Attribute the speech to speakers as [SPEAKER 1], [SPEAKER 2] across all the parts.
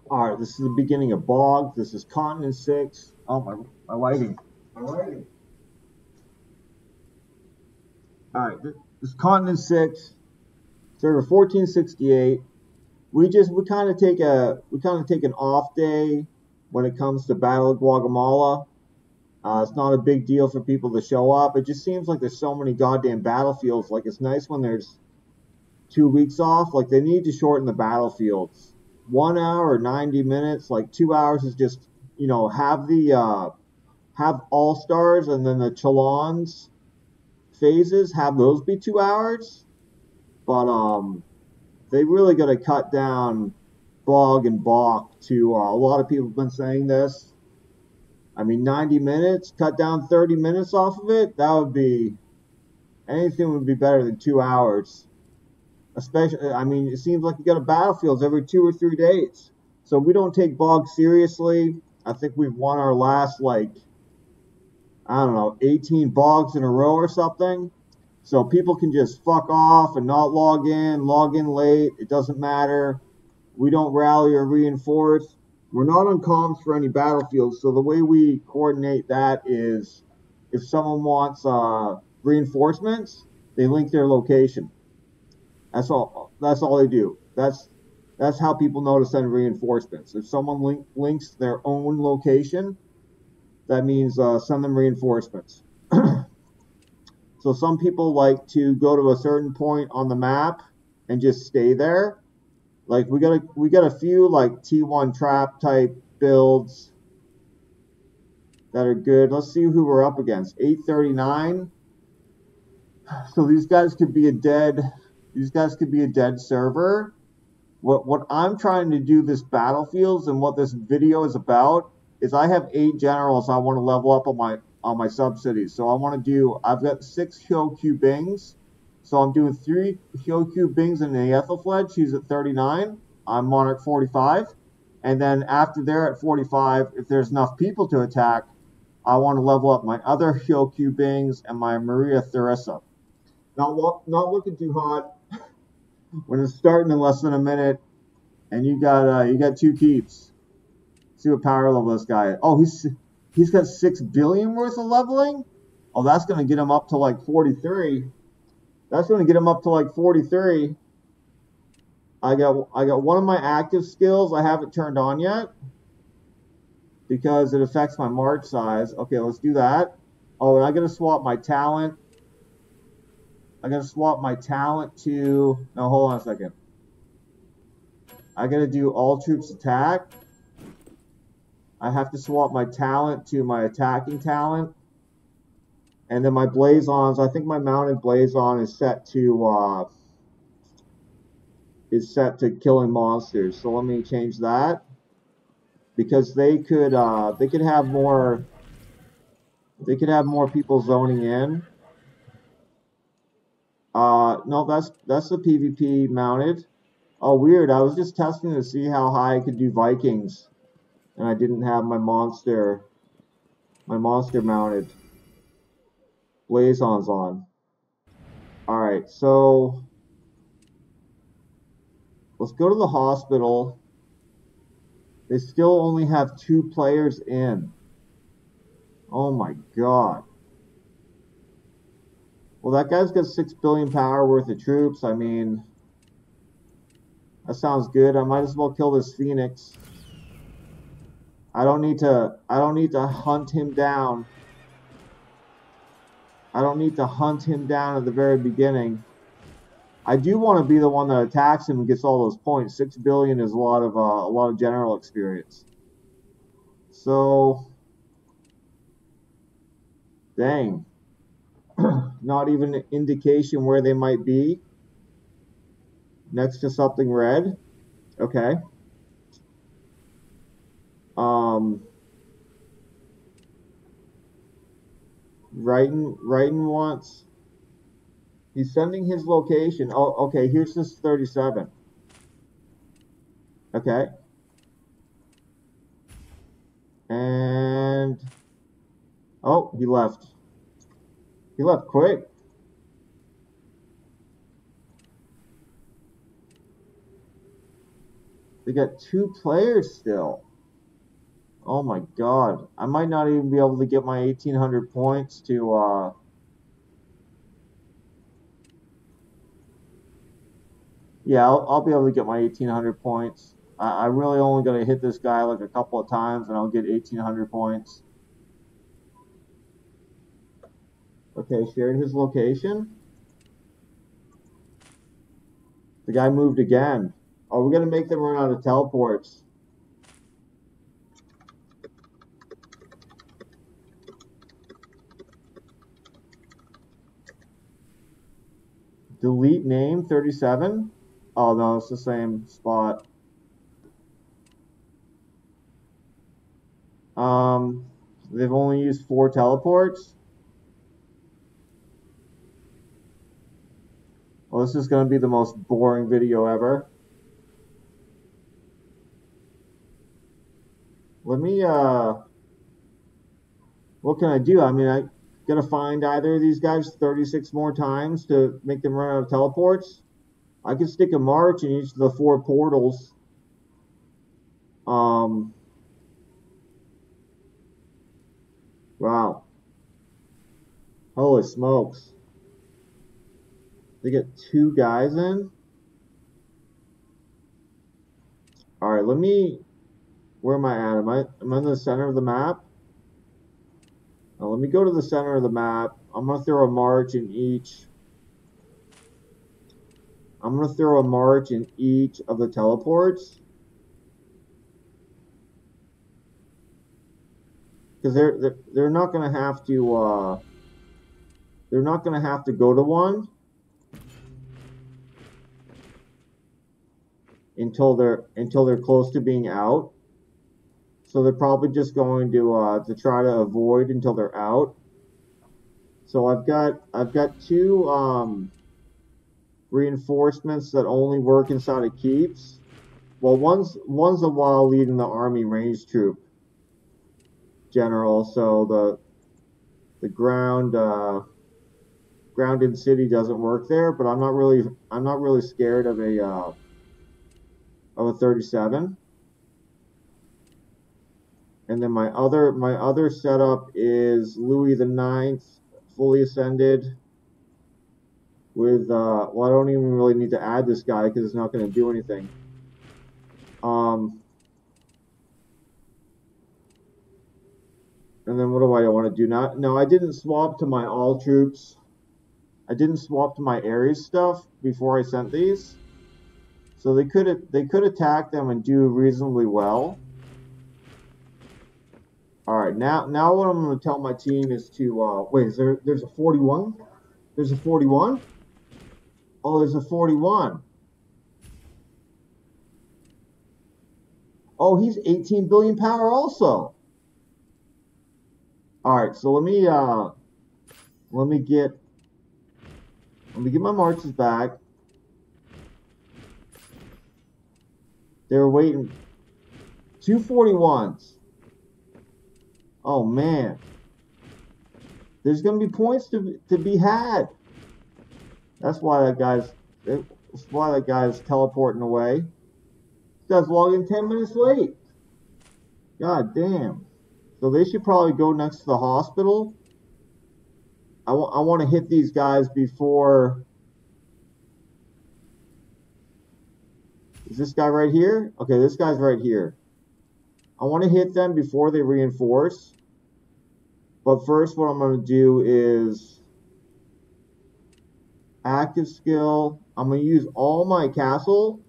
[SPEAKER 1] All right, this is the beginning of BoG. This is continent 6. Oh, my lighting. My lighting. All right, this is continent 6, server 1468. We kind of take an off day when it comes to Battle of Guatemala. It's not a big deal for people to show up. It just seems like there's so many goddamn battlefields. Like, it's nice when there's 2 weeks off. Like, they need to shorten the battlefields. 1 hour or 90 minutes. Like, 2 hours is just, have all stars, and then the Chalons phases, have those be 2 hours. But they really got to cut down BoG and BoC to a lot of people have been saying this. I mean, 90 minutes, cut down 30 minutes off of it. That would be, anything would be better than 2 hours. Especially, I mean, it seems like you got a battlefields every 2 or 3 days. So we don't take BoG seriously. I think we've won our last, like, I don't know, 18 BoGs in a row or something. So people can just fuck off and not log in late. It doesn't matter. We don't rally or reinforce. We're not on comms for any battlefields. So the way we coordinate that is, if someone wants reinforcements, they link their location. That's all. That's all they do. That's how people know to send reinforcements. If someone links their own location, that means send them reinforcements. So some people like to go to a certain point on the map and just stay there. Like, we got a few like T1 trap type builds that are good. Let's see who we're up against. 839. So these guys could be a dead server. What I'm trying to do this battlefields, and what this video is about, is I have 8 generals I want to level up on my sub-cities. So I've got 6 Hyokyu Bings. So I'm doing 3 Hyokyu Bings and a Ethelfled. She's at 39. I'm Monarch 45. And then after they're at 45, if there's enough people to attack, I want to level up my other Hyokyu Bings and my Maria Theresa. Not looking too hot when it's starting in less than a minute, and you got 2 keeps. See what power level this guy is. Oh, he's got 6 billion worth of leveling. Oh, that's gonna get him up to like 43. That's gonna get him up to like 43. I got one of my active skills I haven't turned on yet because it affects my march size. Okay, let's do that. Oh, and I gotta swap my talent. I gotta swap my talent to. No, hold on a second. I gotta do all troops attack. I have to swap my talent to my attacking talent. And then my Blazons, I think my mounted Blazon is set to killing monsters. So let me change that, because they could have more people zoning in. No, that's the PvP mounted. Oh, weird. I was just testing to see how high I could do Vikings, and I didn't have my monster mounted Blazons on. Alright, so let's go to the hospital. They still only have 2 players in. Oh my god. Well, that guy's got 6 billion power worth of troops. I mean, that sounds good. I might as well kill this Phoenix. I don't need to hunt him down. I don't need to hunt him down at the very beginning. I do want to be the one that attacks him and gets all those points. 6 billion is a lot of general experience. So, dang. Not even an indication where they might be. Next to something red. Okay. Wrighton wants. He's sending his location. Oh, okay. Here's this 37. Okay. And oh, he left. He left quick. They got 2 players still. Oh my god. I might not even be able to get my 1,800 points to, yeah, I'll be able to get my 1,800 points. I really only got to hit this guy like a couple of times and I'll get 1,800 points. Okay, shared his location. The guy moved again. Oh, we're going to make them run out of teleports. Delete name 37. Oh no, it's the same spot. They've only used 4 teleports. Well, this is going to be the most boring video ever. Let me, what can I do? I mean, I gotta find either of these guys 36 more times to make them run out of teleports. I could stick a march in each of the 4 portals. Wow. Holy smokes. They get 2 guys in. Alright, let me, where am I at? I'm in the center of the map. Now let me go to the center of the map. I'm going to throw a march in each. I'm going to throw a march in each of the teleports. Because they're not going to have to, they're not going to have to go to one until they're close to being out. So they're probably just going to try to avoid until they're out. So I've got 2 reinforcements that only work inside of keeps. Well, one's a while leading the army range troop general, so the grounded city doesn't work there. But I'm not really scared of a 37. And then my other setup is Louis the Ninth, fully ascended. With well, I don't even really need to add this guy because it's not going to do anything. And then what do I want to do now? No, I didn't swap to my all troops. I didn't swap to my Ares stuff before I sent these. So they could attack them and do reasonably well. All right, now what I'm going to tell my team is to wait. There's a 41. There's a 41. Oh, there's a 41. Oh, he's 18 billion power also. All right, so let me get my marches back. They were waiting. 2 41s. Oh man, there's gonna be points to be had. That's why that guy's teleporting away. This guy's logging 10 minutes late. God damn. So they should probably go next to the hospital. I want to hit these guys before. Is this guy right here? Okay, this guy's right here. I want to hit them before they reinforce. But first, what I'm going to do is active skill. I'm going to use all my castle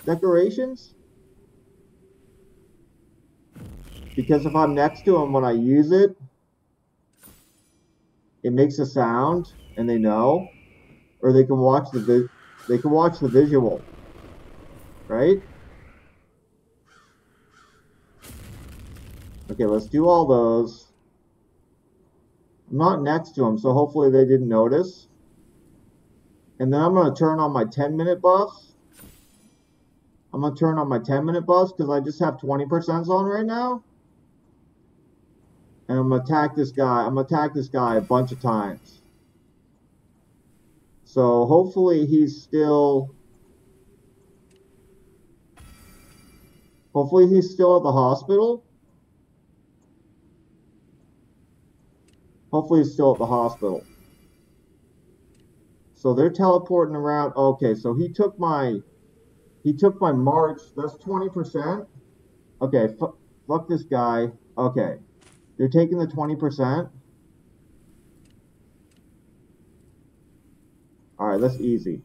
[SPEAKER 1] decorations. Because if I'm next to them when I use it, it makes a sound and they know, or they can watch the visual, right? Okay, let's do all those. I'm not next to them, so hopefully they didn't notice. And then I'm going to turn on my 10-minute buffs. I'm going to turn on my 10-minute buffs because I just have 20% on right now. And I'm going to attack this guy. I'm going to attack this guy a bunch of times. So hopefully he's still... Hopefully he's still at the hospital. Hopefully he's still at the hospital. So they're teleporting around. Okay, so he took my March. That's 20%. Okay, fuck this guy. Okay, they're taking the 20%. All right, that's easy.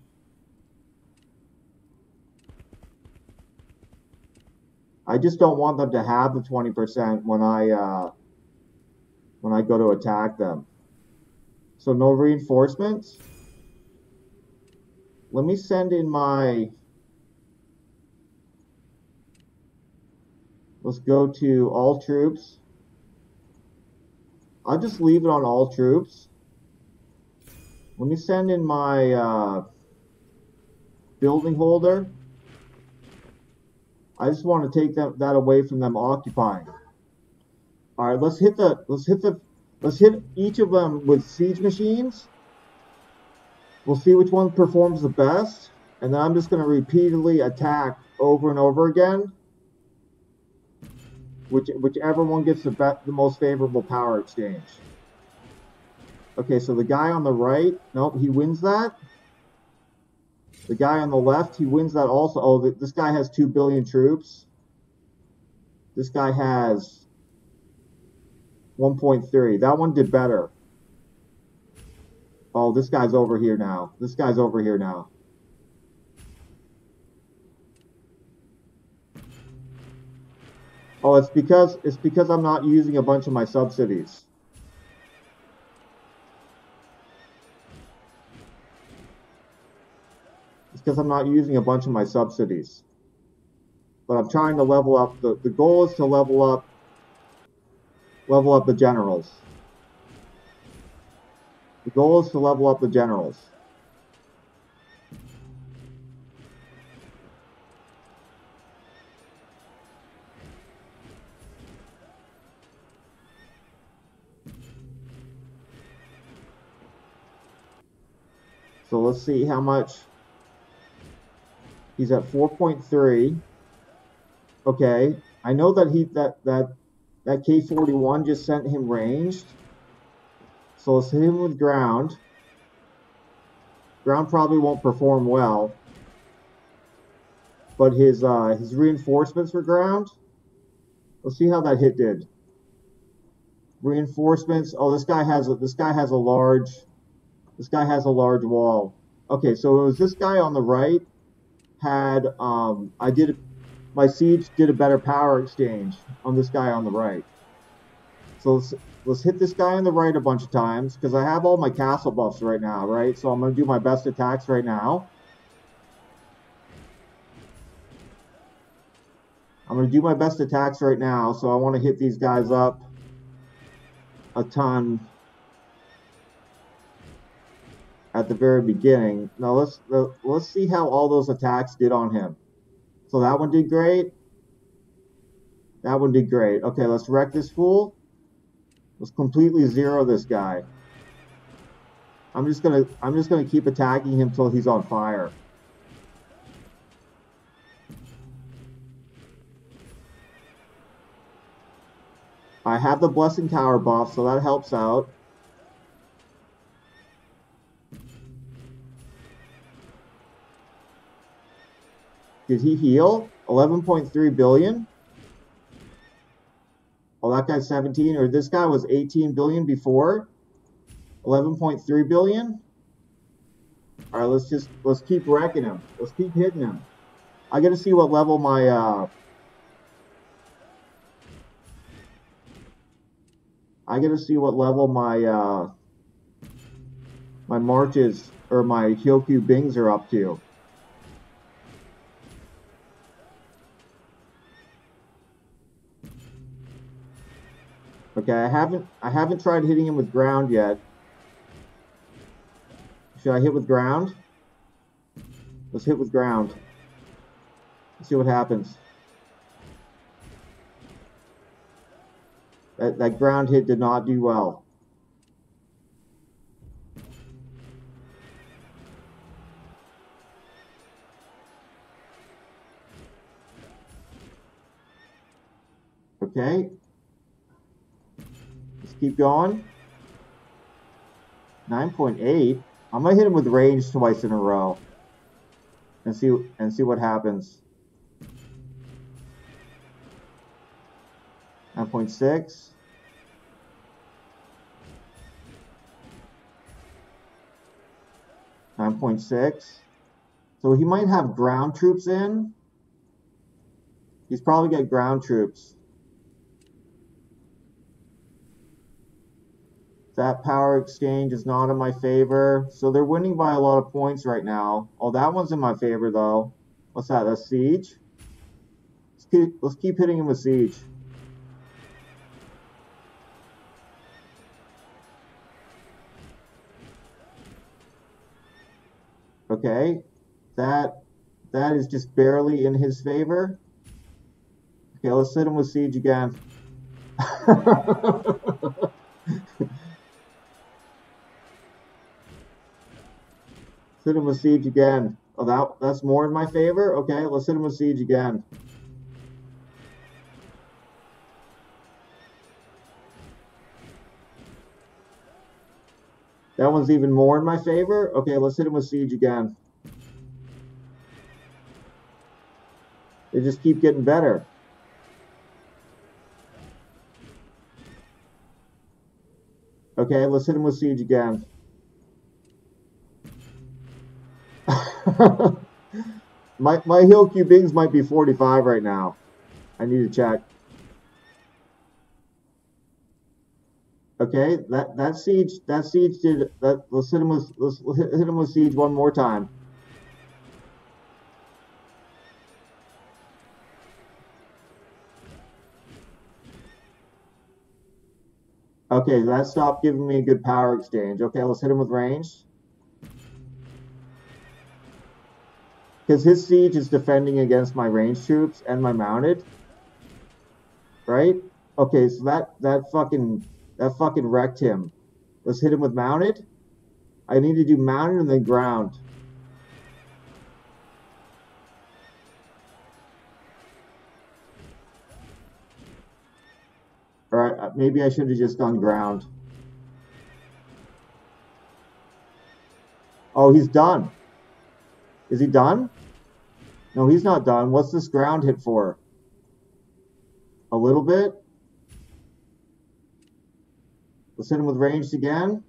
[SPEAKER 1] I just don't want them to have the 20% when I go to attack them. So no reinforcements. Let me send in my. Let's go to all troops. I'll just leave it on all troops. Let me send in my building holder. I just want to take that away from them occupying. All right, let's hit each of them with siege machines. We'll see which one performs the best, and then I'm just going to repeatedly attack over and over again. Whichever one gets the most favorable power exchange. Okay, so the guy on the right, nope, he wins that. The guy on the left, he wins that also. Oh, this guy has 2 billion troops. This guy has 1.3. That one did better. Oh, this guy's over here now. This guy's over here now. Oh, it's because I'm not using a bunch of my subsidies. It's because I'm not using a bunch of my subsidies. But I'm trying to level up. The goal is to level up the generals. The goal is to level up the generals. So let's see how much. He's at 4.3. Okay, I know that that K-41 just sent him ranged. So let's hit him with ground. Ground probably won't perform well, but his reinforcements for ground. Let's see how that hit did. Reinforcements. Oh, this guy has a large wall. Okay, so it was this guy on the right had my siege did a better power exchange on this guy on the right. So let's hit this guy on the right a bunch of times because I have all my castle buffs right now, right? So I'm going to do my best attacks right now. So I want to hit these guys up a ton at the very beginning. Now let's see how all those attacks did on him. So that one did great. That one did great. Okay, let's wreck this fool. Let's completely zero this guy. I'm just gonna keep attacking him till he's on fire. I have the Blessing Tower buff, so that helps out. Did he heal? 11.3 billion? Oh, that guy's 17, or this guy was 18 billion before. 11.3 billion? All right, let's keep wrecking him. Let's keep hitting him. I gotta see what level my my marches or my Hyoku Bings are up to. Okay, I haven't tried hitting him with ground yet. Should I hit with ground? Let's hit with ground. Let's see what happens. That ground hit did not do well. Okay. Let's keep going. 9.8. I'm gonna hit him with range twice in a row and see what happens. 9.6. 9.6. So he might have ground troops in. He's probably got ground troops. That power exchange is not in my favor. So they're winning by a lot of points right now. Oh, that one's in my favor, though. What's that? That's siege? Let's keep hitting him with siege. Okay. That is just barely in his favor. Okay, let's hit him with siege again. Hit him with siege again. Oh, that's more in my favor? Okay, let's hit him with siege again. That one's even more in my favor? Okay, let's hit him with siege again. They just keep getting better. Okay, let's hit him with siege again. my hill Q bings might be 45 right now. I need to check. Okay, that siege did that. Let's hit him with siege one more time. Okay, that stopped giving me a good power exchange. Okay, let's hit him with range. Because his siege is defending against my range troops and my mounted. Right? Okay, so that fucking wrecked him. Let's hit him with mounted. I need to do mounted and then ground. Alright, maybe I should have just done ground. Oh, he's done. Is he done? No, he's not done. What's this ground hit for? A little bit? Let's hit him with ranged again.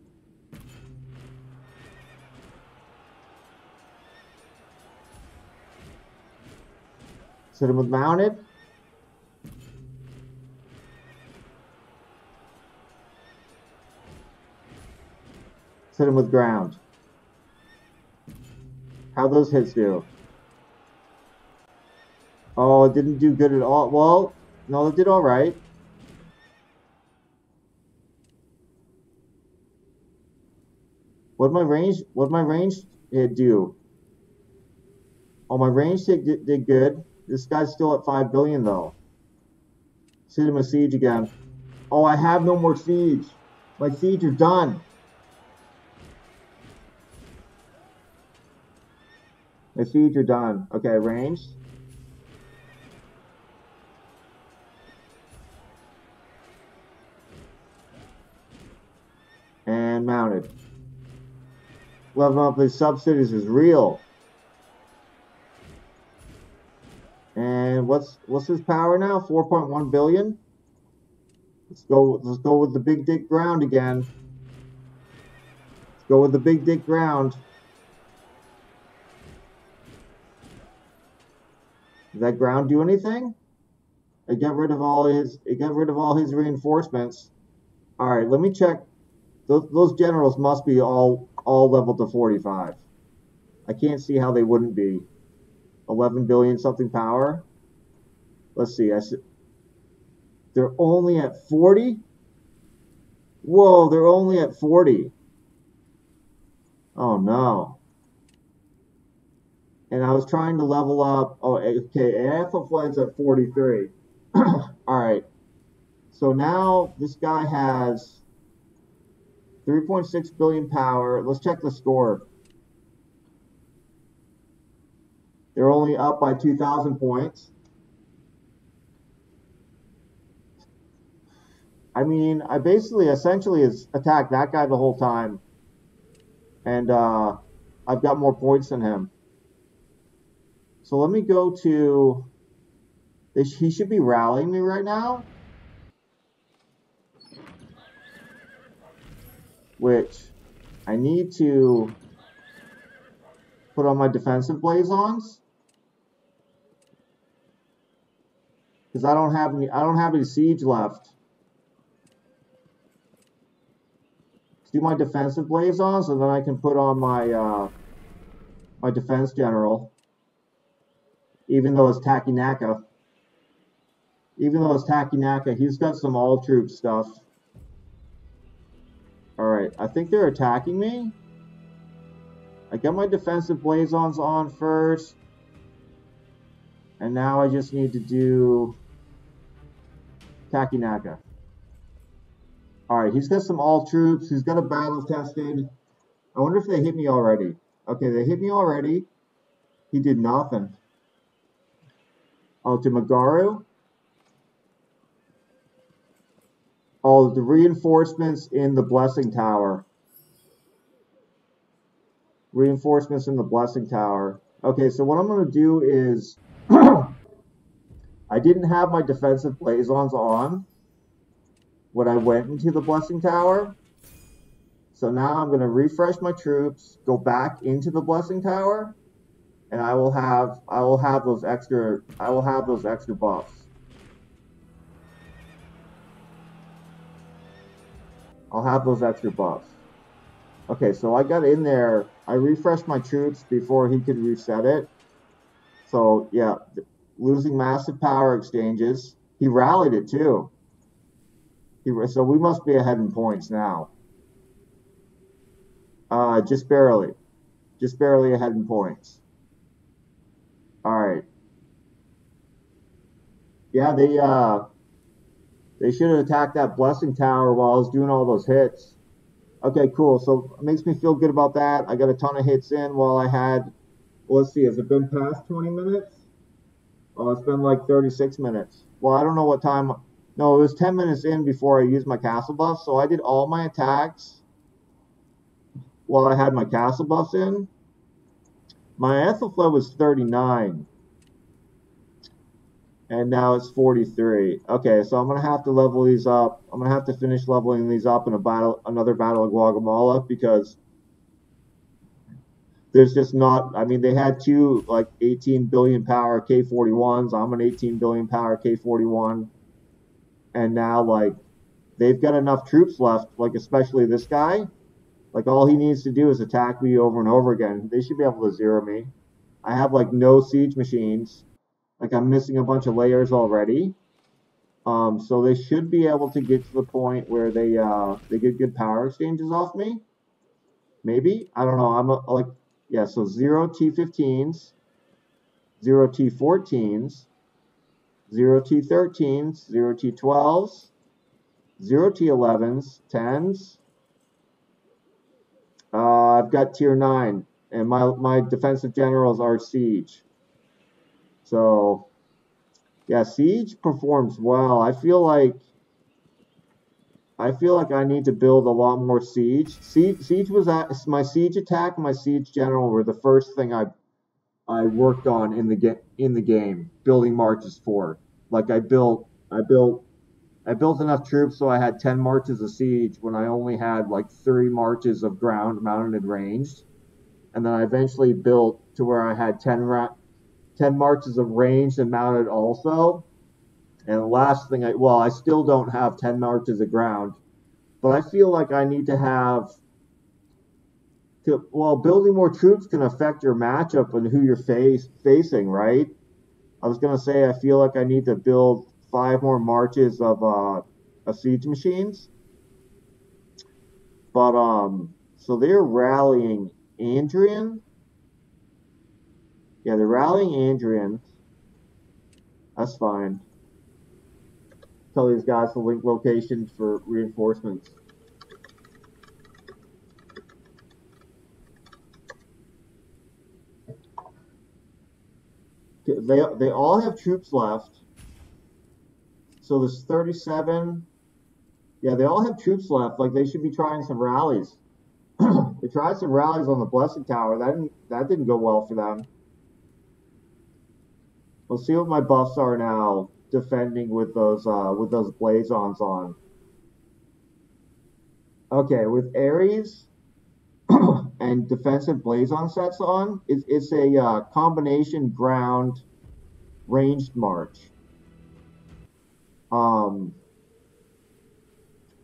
[SPEAKER 1] Let's hit him with mounted. Let's hit him with ground. How'd those hits do? Oh, it didn't do good at all. Well, no, it did all right. What'd my range hit do? Oh, my range hit did good. This guy's still at 5 billion though. Let's hit him with siege again. Oh, I have no more siege. My siege are done. My siege are done. Okay, range. And mounted. Leveling up these sub-cities is real. And what's his power now? 4.1 billion? Let's go with the big dick ground again. Let's go with the big dick ground. Does that ground do anything? It got rid of all his reinforcements. All right, let me check. Those generals must be all leveled to 45. I can't see how they wouldn't be. 11 billion something power. Let's see. They're only at 40? Whoa, they're only at 40. Oh no. And I was trying to level up. Oh, okay. Alpha Flight's at 43. All right. So now this guy has 3.6 billion power. Let's check the score. They're only up by 2,000 points. I mean, I basically essentially has attacked that guy the whole time, and I've got more points than him. So let me go to. He should be rallying me right now, which I need to put on my defensive blazons because I don't have any siege left. Let's do my defensive blazons, and then I can put on my my defense general. Even though it's Takinaka. Even though it's Takinaka, he's got some all-troop stuff. Alright, I think they're attacking me. I got my defensive blazons on first. And now I just need to do Takinaka. Alright, he's got some all-troops. He's got a battle-tested. I wonder if they hit me already. Okay, they hit me already. He did nothing. Oh, to Magaru. Oh, the reinforcements in the Blessing Tower. Reinforcements in the Blessing Tower. Okay, so what I'm going to do is... I didn't have my defensive blazons on when I went into the Blessing Tower. So now I'm going to refresh my troops, go back into the Blessing Tower, and I will have those extra buffs. I'll have those extra buffs. Okay, so I got in there. I refreshed my troops before he could reset it. So yeah, losing massive power exchanges. He rallied it too. So we must be ahead in points now. Just barely ahead in points. All right. Yeah, they should have attacked that Blessing Tower while I was doing all those hits. Okay, cool. So it makes me feel good about that. I got a ton of hits in while I had. Well, let's see. Has it been past 20 minutes? Oh, it's been like 36 minutes. Well, I don't know what time. No, it was 10 minutes in before I used my castle buff. So I did all my attacks while I had my castle buffs in. My Ethelflaed was 39. And now it's 43. Okay, so I'm going to have to level these up. I'm going to have to finish leveling these up in another battle of Guatemala because there's just not, I mean, they had two like 18 billion power K41s. I'm an 18 billion power K41. And now like they've got enough troops left, like especially this guy. Like all he needs to do is attack me over and over again. They should be able to zero me. I have like no siege machines. Like I'm missing a bunch of layers already. So they should be able to get to the point where they get good power exchanges off me. Maybe. I don't know. Yeah, so 0 T15s, 0 T14s, 0 T13s, 0 T12s, 0 T11s, 10s. I've got tier 9, and my defensive generals are siege. So, yeah, siege performs well. I feel like I need to build a lot more siege. Siege was my siege attack and my siege general were the first thing I worked on in the game, building marches for. Like I built enough troops so I had 10 marches of siege when I only had like 3 marches of ground mounted and ranged. And then I eventually built to where I had 10 marches of ranged and mounted also. And the last thing I still don't have 10 marches of ground, but I feel like I need to have building more troops can affect your matchup and who you're facing, right? I was going to say I feel like I need to build 5 more marches of siege machines. But so they're rallying Andrian. Yeah, they're rallying Andrian. That's fine. Tell these guys to link locations for reinforcements. They all have troops left. So there's 37. Yeah, they all have troops left. Like they should be trying some rallies. They tried some rallies on the Blessing Tower. That didn't go well for them. We'll see what my buffs are now defending with those blazons on. Okay, with Ares and defensive blazon sets on, it's a combination ground ranged march. All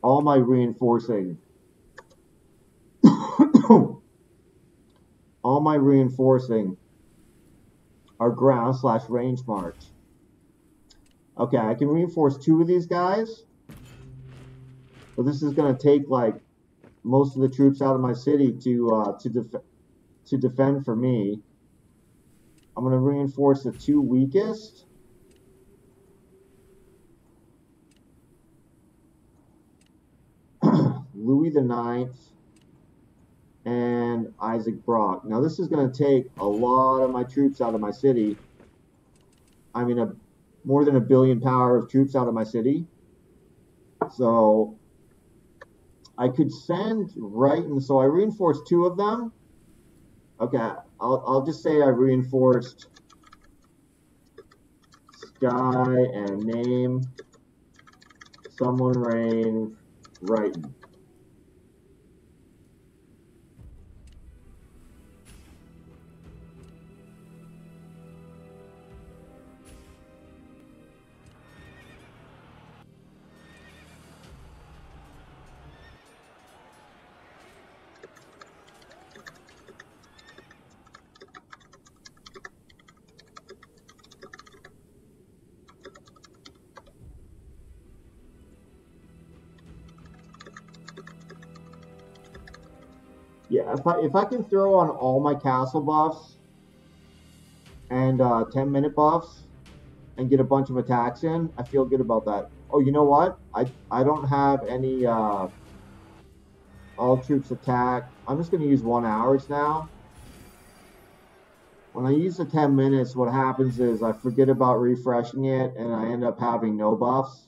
[SPEAKER 1] my reinforcing, all my reinforcing are ground / range march. Okay, I can reinforce 2 of these guys, but this is going to take like most of the troops out of my city to defend for me. I'm going to reinforce the 2 weakest. Louis the Ninth and Isaac Brock. Now this is going to take a lot of my troops out of my city. I mean, more than 1 billion power of troops out of my city. So I could send Wrighton. So I reinforced 2 of them. Okay, I'll just say I reinforced Sky and name someone rain Wrighton. Yeah, if I can throw on all my castle buffs and 10-minute buffs and get a bunch of attacks in, I feel good about that. Oh, you know what? I don't have any all troops attack. I'm just going to use 1 hours now. When I use the 10 minutes, what happens is I forget about refreshing it and I end up having no buffs.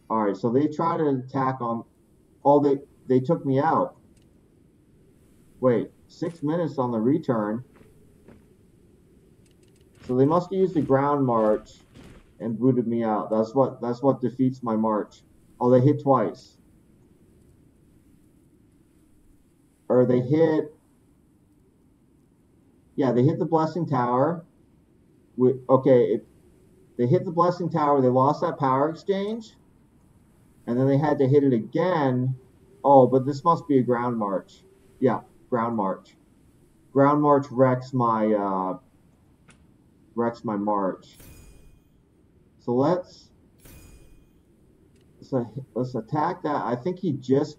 [SPEAKER 1] Alright, so they try to attack on... Oh, they took me out. Wait, 6 minutes on the return. So they must have used the ground march and booted me out. That's what defeats my march. Oh, they hit twice. Or they hit... Yeah, they hit the Blessing Tower. They hit the Blessing Tower. They lost that power exchange. And then they had to hit it again. Oh, but this must be a ground march. Yeah, ground march. Ground march wrecks my march. So let's attack that. I think he just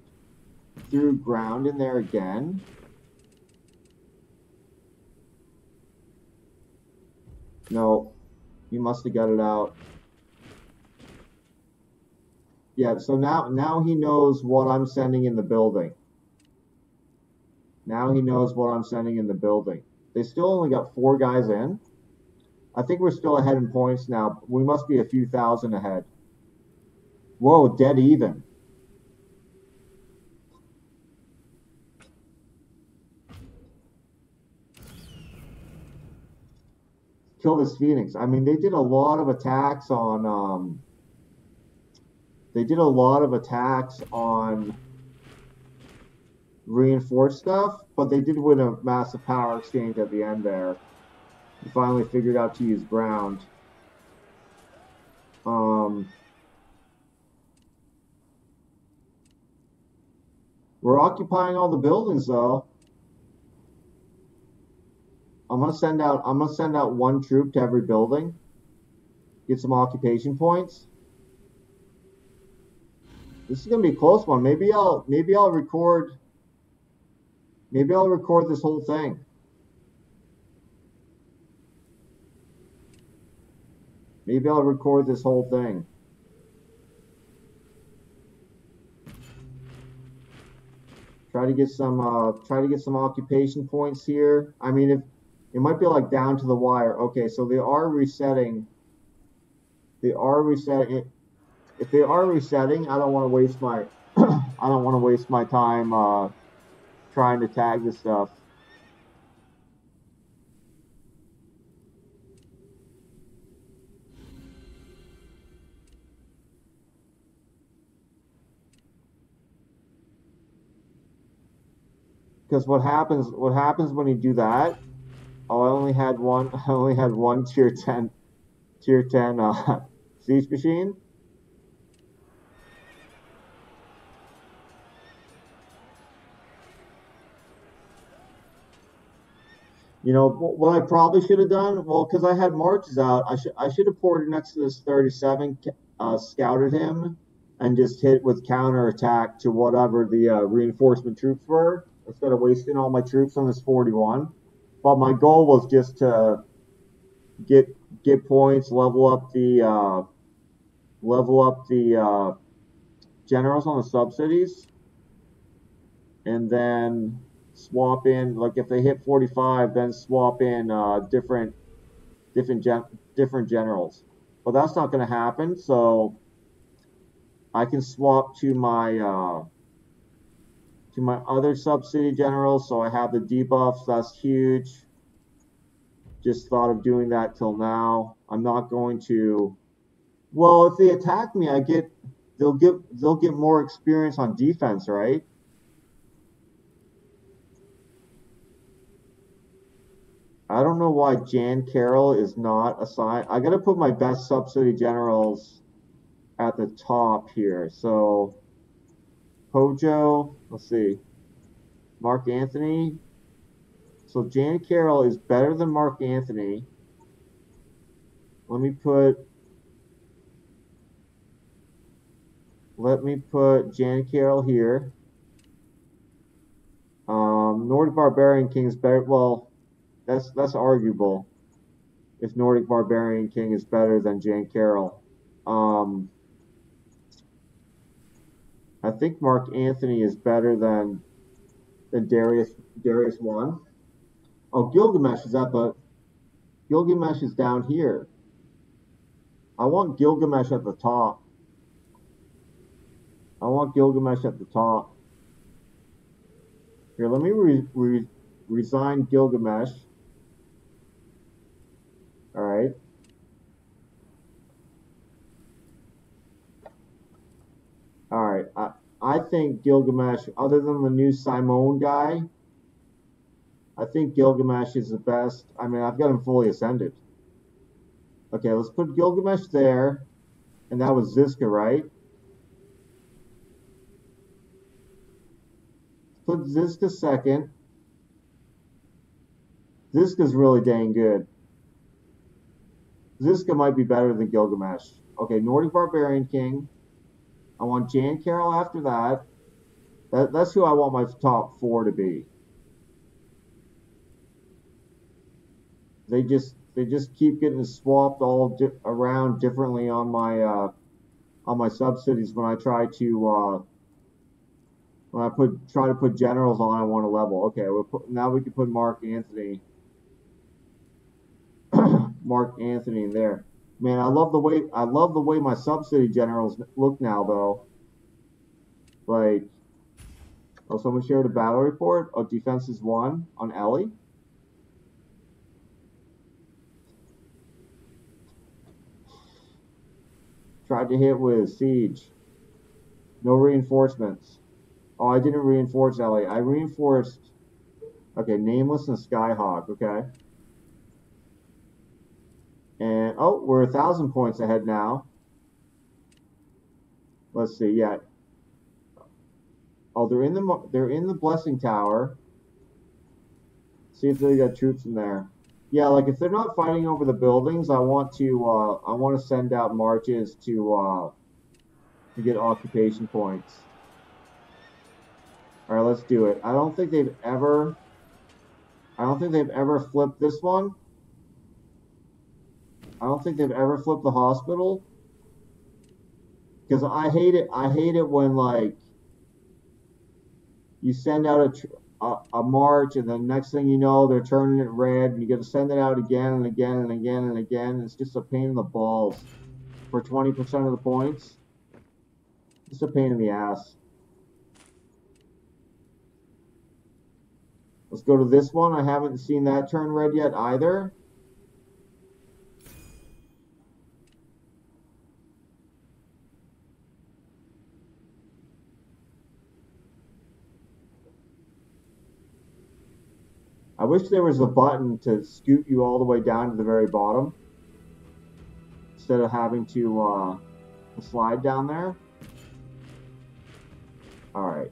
[SPEAKER 1] threw ground in there again. No, he must have got it out. Yeah, so now he knows what I'm sending in the building. Now he knows what I'm sending in the building. They still only got 4 guys in. I think we're still ahead in points now. We must be a few thousand ahead. Whoa, dead even. Kill this Phoenix. I mean, they did a lot of attacks on reinforced stuff, but they did win a massive power exchange at the end there. He finally figured out to use ground. We're occupying all the buildings though. I'm gonna send out 1 troop to every building. Get some occupation points. This is gonna be a close one. Maybe I'll record this whole thing. Maybe I'll record this whole thing. Try to get some occupation points here. I mean, if it might be like down to the wire. Okay, so they are resetting it. if they are resetting, I don't want to waste my I don't want to waste my time trying to tag this stuff. Because what happens when you do that? Oh, I only had one tier 10 siege machine. You know what I probably should have done? Well, because I had marches out, I should have poured it next to this 37, scouted him, and just hit with counter attack to whatever the reinforcement troops were instead of wasting all my troops on this 41. But my goal was just to get points, level up the generals on the subsidies, and then swap in, like if they hit 45, then swap in different different generals. But that's not going to happen, so I can swap to my other subsidy generals, so I have the debuffs. That's huge. Just thought of doing that till now. I'm not going to. Well, if they attack me, they'll get more experience on defense, right? I don't know why Jan Carroll is not assigned. I gotta put my best subsidy generals at the top here. So Hojo, let's see, Mark Anthony. So Jan Carroll is better than Mark Anthony. Let me put Jan Carroll here. Nordic Barbarian King is better. Well, that's arguable. If Nordic Barbarian King is better than Jan Carroll. I think Mark Anthony is better than Darius 1. Oh, Gilgamesh is down here. I want Gilgamesh at the top. Here, let me resign Gilgamesh. All right. All right. I think Gilgamesh, other than the new Simone guy, I think Gilgamesh is the best. I mean, I've got him fully ascended. Okay, let's put Gilgamesh there. And that was Ziska, right? Put Ziska second. Ziska's really dang good. Ziska might be better than Gilgamesh. Okay, Nordic Barbarian King. I want Jan Carroll after that. That's who I want my top 4 to be. They just keep getting swapped all around differently on my subsidies when I try to try to put generals on. I want a level. Okay, now we can put Mark Anthony. Mark Anthony in there. Man, I love the way my subsidy generals look now, though. Like, oh, someone shared a battle report. Oh, defense is 1 on Ellie. Tried to hit with siege. No reinforcements. Oh, I didn't reinforce Ellie. I reinforced. Okay, Nameless and Skyhawk. Okay. And oh, we're 1,000 points ahead now. Let's see. Yeah. Oh, they're in the Blessing Tower. See if they got troops in there. Yeah, like if they're not fighting over the buildings, I want to send out marches to get occupation points. All right, let's do it. I don't think they've ever flipped this one. I don't think they've ever flipped the hospital. Because I hate it when, like, you send out a march, and the next thing you know, they're turning it red, and you got to send it out again and again and again and again. It's just a pain in the balls for 20% of the points. It's a pain in the ass. Let's go to this one. I haven't seen that turn red yet either. I wish there was a button to scoot you all the way down to the very bottom instead of having to slide down there. All right.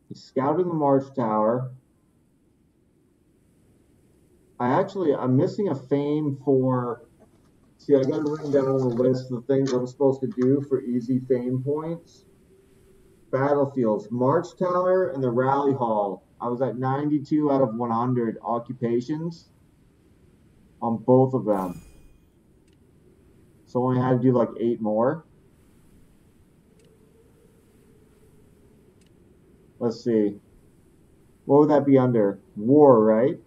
[SPEAKER 1] He's scouting the March Tower. I'm missing a fame for. See, I got it written down on the list of things I'm supposed to do for easy fame points. Battlefields, March Tower, and the Rally Hall. I was at 92 out of 100 occupations on both of them. So I only had to do like 8 more. Let's see. What would that be under? War, right?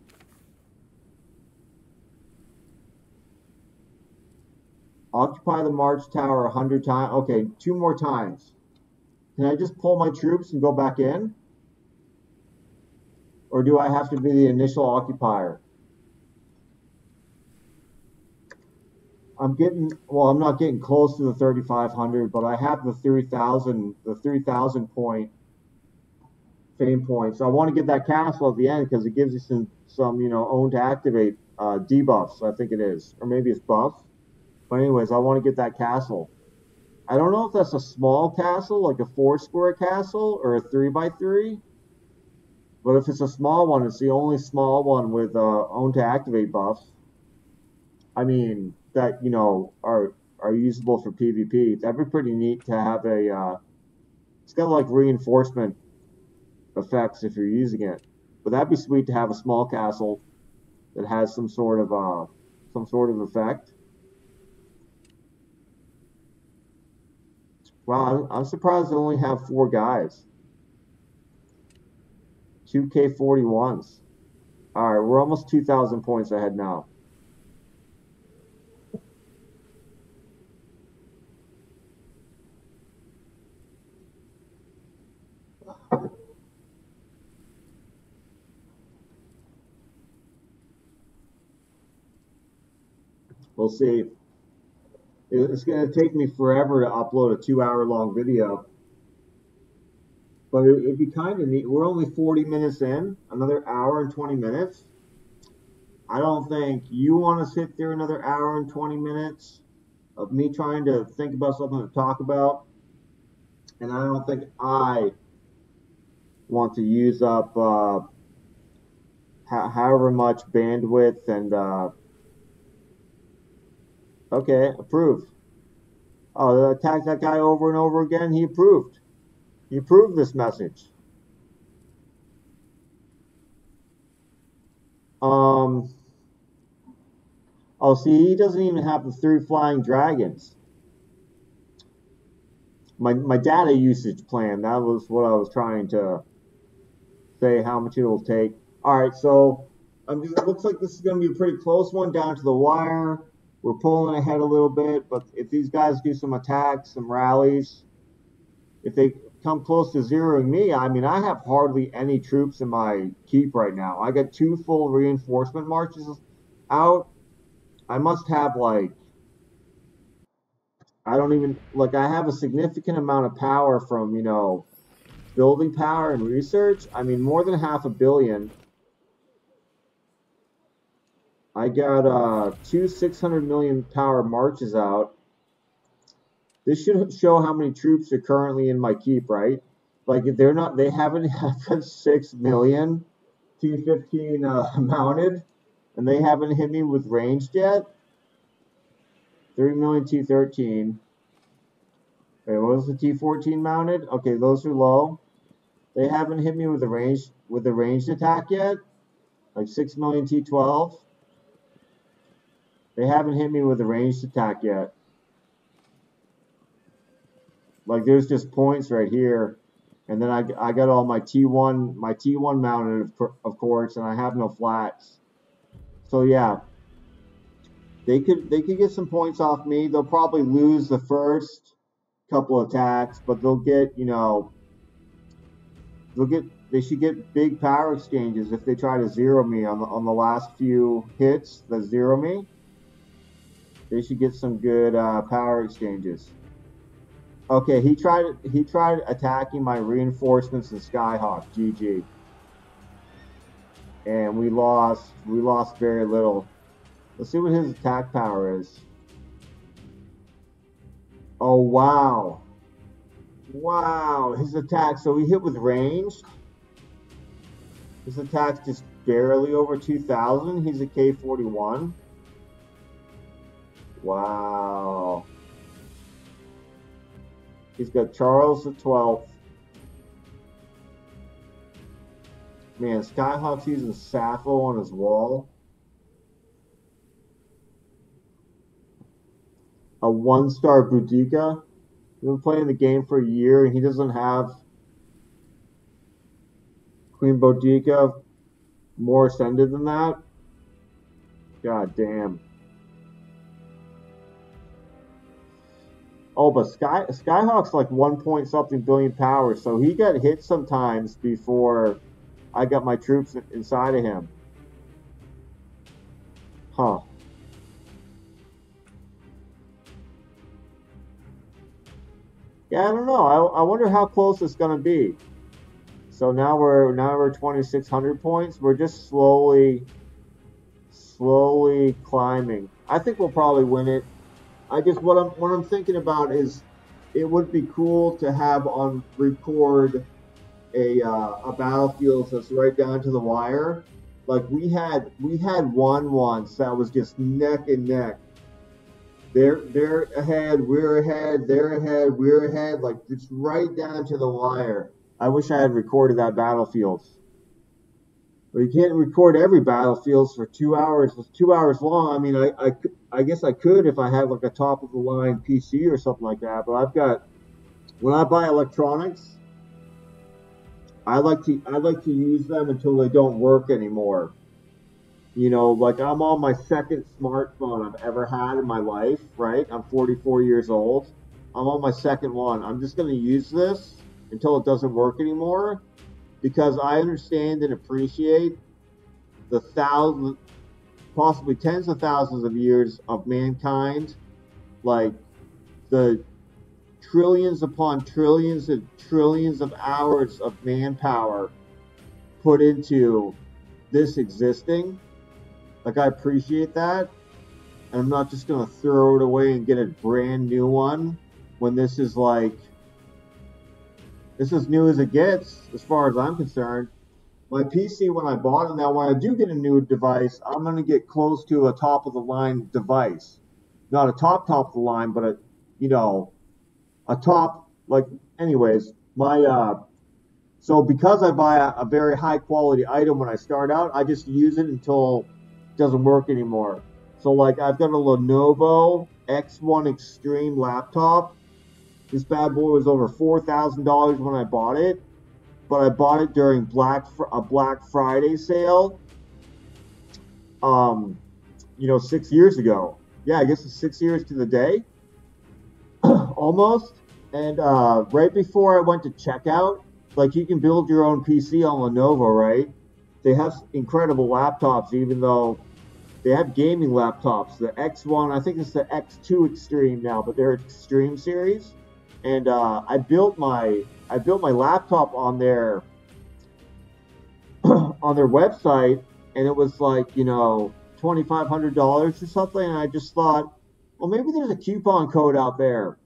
[SPEAKER 1] Occupy the March Tower 100 times. Okay, 2 more times. Can I just pull my troops and go back in? Or do I have to be the initial occupier? I'm not getting close to the 3,500, but I have the 3,000 point fame points. I want to get that castle at the end because it gives you some own to activate debuffs. I think it is, or maybe it's buff. But anyways, I want to get that castle. I don't know if that's a small castle, like a 4-square castle, or a 3x3. But if it's a small one, it's the only small one with own to activate buffs. I mean, that are usable for PvP. That'd be pretty neat to have a. It's got like reinforcement effects if you're using it, but that'd be sweet to have a small castle that has some sort of effect. Wow, I'm surprised I only have 4 guys. 2K41s. All right, we're almost 2,000 points ahead now. We'll see. It's going to take me forever to upload a 2-hour-long video. But it'd be kind of neat. We're only 40 minutes in, another hour and 20 minutes. I don't think you want to sit through another hour and 20 minutes of me trying to think about something to talk about. And I don't think I want to use up however much bandwidth and okay, approved. Oh, attack that guy over and over again. He approved. He approved this message. Oh, see, he doesn't even have the 3 flying dragons. My data usage plan. That was what I was trying to say. How much it will take. All right, so it looks like this is going to be a pretty close one down to the wire. We're pulling ahead a little bit, but if these guys do some attacks, some rallies, if they come close to zeroing me, I mean, I have hardly any troops in my keep right now. I got 2 full reinforcement marches out. I must have like, I don't even, like, I have a significant amount of power from, building power and research. I mean, more than 500 million. I got 2 600 million power marches out. This should show how many troops are currently in my keep, right? Like if they haven't had 6 million T15 mounted, and they haven't hit me with ranged yet. 3 million T13. Wait, what was the T14 mounted? Okay, those are low. They haven't hit me with the ranged attack yet. Like 6 million T12. They haven't hit me with a ranged attack yet. Like there's just points right here, and then I got all my T1 mounted of course, and I have no flats. So yeah, They could get some points off me. They'll probably lose the first couple attacks, but they'll get, you know, they should get big power exchanges if they try to zero me on the last few hits that zero me. They should get some good power exchanges. Okay, he tried attacking my reinforcements and Skyhawk. GG. And we lost very little. Let's see what his attack power is. Oh wow. Wow, his attack, so he hit with range. His attack's just barely over 2,000. He's a K41. Wow. He's got Charles the 12th. Man, Skyhawk's using Sappho on his wall. A 1-star Boudica. He's been playing the game for a year and he doesn't have Queen Boudica more ascended than that. God damn. Oh, but Skyhawk's like 1 point something billion power, so he got hit sometimes before I got my troops inside of him. Huh. Yeah, I don't know. I wonder how close it's gonna be. So now we're 2,600 points. We're just slowly climbing. I think we'll probably win it. I guess what I'm thinking about is it would be cool to have on record a battlefield that's right down to the wire. Like we had one once that was just neck and neck. They're ahead, we're ahead, they're ahead, we're ahead, like it's right down to the wire. I wish I had recorded that battlefield. But you can't record every battlefield for 2 hours. It's 2 hours long. I mean, I guess I could if I had like a top of the line PC or something like that. But I've got, when I buy electronics, I like to use them until they don't work anymore. You know, like I'm on my second smartphone I've ever had in my life, right? I'm 44 years old. I'm on my second one. I'm just going to use this until it doesn't work anymore because I understand and appreciate the thousands, possibly tens of thousands of years of mankind, like the trillions upon trillions and trillions of hours of manpower put into this existing. Like, I appreciate that. And I'm not just going to throw it away and get a brand new one when this is like, this is as new as it gets, as far as I'm concerned. My PC, when I bought it, now when I do get a new device, I'm going to get close to a top-of-the-line device. Not a top of the line, but a, you know, a top, like, anyways, so because I buy a very high-quality item when I start out, I just use it until doesn't work anymore. So like I've got a Lenovo X1 Extreme laptop. This bad boy was over $4,000 when I bought it, but I bought it during a Black Friday sale. You know, 6 years ago. Yeah, I guess it's 6 years to the day, almost. And right before I went to checkout, like you can build your own PC on Lenovo, right? They have incredible laptops, even though they have gaming laptops. The X1, I think it's the X2 Extreme now, but they're Extreme series. And I built my laptop on their website, and it was like, you know, $2,500 or something. And I just thought, well, maybe there's a coupon code out there.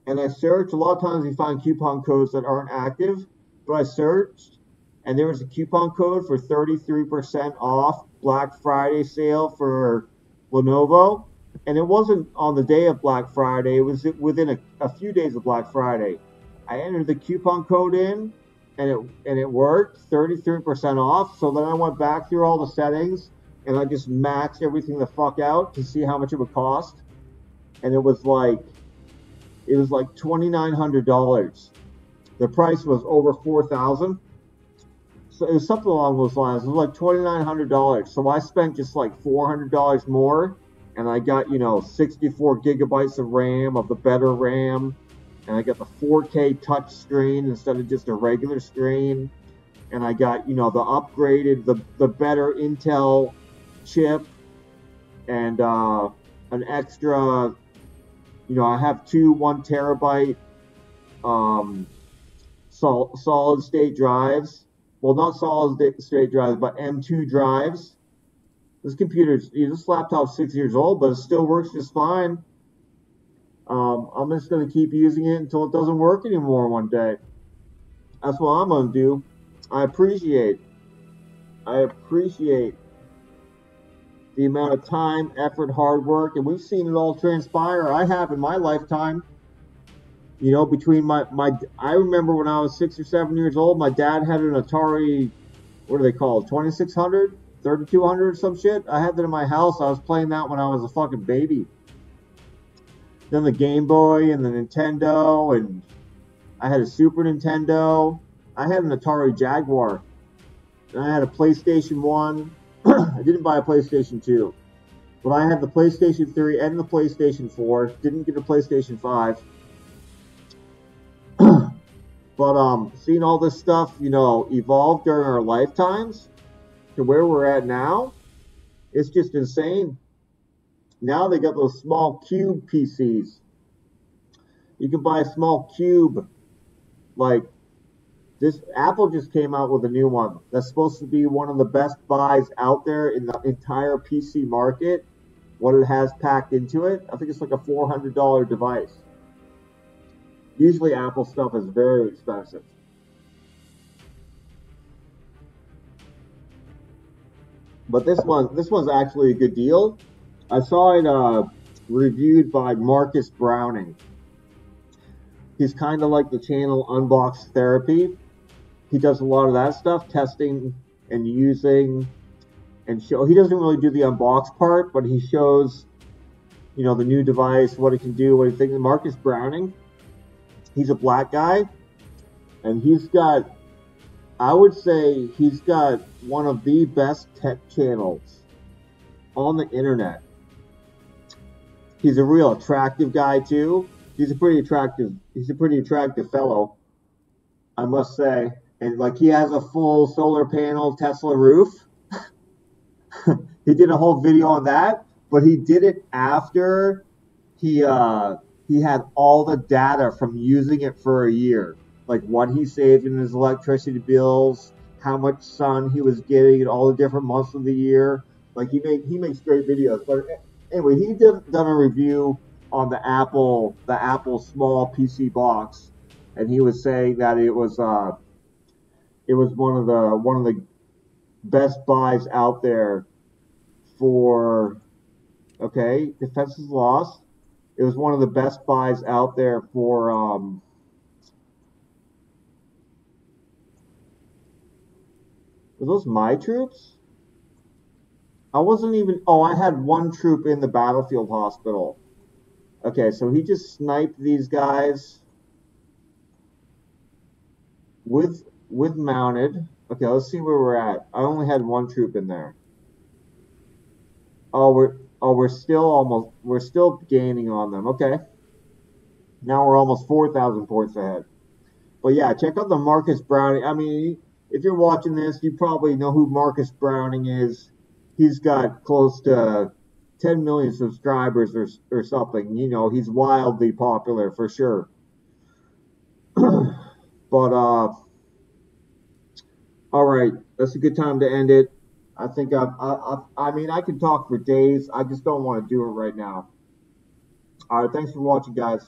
[SPEAKER 1] And I searched. A lot of times you find coupon codes that aren't active, but I searched, and there was a coupon code for 33% off Black Friday sale for Lenovo. And it wasn't on the day of Black Friday. It was within a few days of Black Friday. I entered the coupon code in, and it worked, 33% off. So then I went back through all the settings, and I just maxed everything the fuck out to see how much it would cost. And it was like $2,900. The price was over $4,000. So it was something along those lines. It was like $2,900. So I spent just like $400 more, and I got, 64 gigabytes of RAM, of the better RAM, and I got the 4K touch screen instead of just a regular screen, and I got, the upgraded, the better Intel chip, and an extra, I have two 1 terabyte solid state drives. Well, not solid state drives, but M2 drives. This laptop's 6 years old, but it still works just fine. I'm just going to keep using it until it doesn't work anymore one day. That's what I'm going to do. I appreciate the amount of time, effort, hard work, and we've seen it all transpire. I have in my lifetime. Between I remember when I was 6 or 7 years old, my dad had an Atari, what do they call it, 2600, 3200, some shit. I had that in my house. I was playing that when I was a fucking baby. Then the Game Boy and the Nintendo, and I had a Super Nintendo. I had an Atari Jaguar. And I had a PlayStation 1. I didn't buy a PlayStation 2. But I had the PlayStation 3 and the PlayStation 4. Didn't get a PlayStation 5. But seeing all this stuff, evolve during our lifetimes to where we're at now, it's just insane. Now they got those small cube PCs. You can buy a small cube. Like this, Apple just came out with a new one that's supposed to be one of the best buys out there in the entire PC market. What it has packed into it, I think it's like a $400 device. Usually Apple stuff is very expensive. But this one's actually a good deal. I saw it reviewed by Marcus Browning. He's kind of like the channel Unbox Therapy. He does a lot of that stuff, testing and using and show. He doesn't really do the unbox part, but he shows, the new device, what it can do, what he thinks. Marcus Browning, he's a black guy, and I would say he's got one of the best tech channels on the internet. He's a real attractive guy too. He's a pretty attractive fellow, I must say. And like, he has a full solar panel Tesla roof. He did a whole video on that, but he did it after he had all the data from using it for a year, like what he saved in his electricity bills, how much sun he was getting in all the different months of the year. Like, he makes great videos. But anyway, he done a review on the Apple small PC box, and he was saying that it was one of the best buys out there for, okay, defense is lost. It was one of the best buys out there for were those my troops? I wasn't even, I had one troop in the battlefield hospital. Okay, so he just sniped these guys with mounted. Okay, let's see where we're at. I only had one troop in there. We're still gaining on them. Okay. Now we're almost 4,000 points ahead. But yeah, check out the Marcus Browning. I mean, if you're watching this, you probably know who Marcus Browning is. He's got close to 10 million subscribers or something. He's wildly popular for sure. But all right, that's a good time to end it. I think I mean, I could talk for days. I just don't want to do it right now. All right, thanks for watching, guys.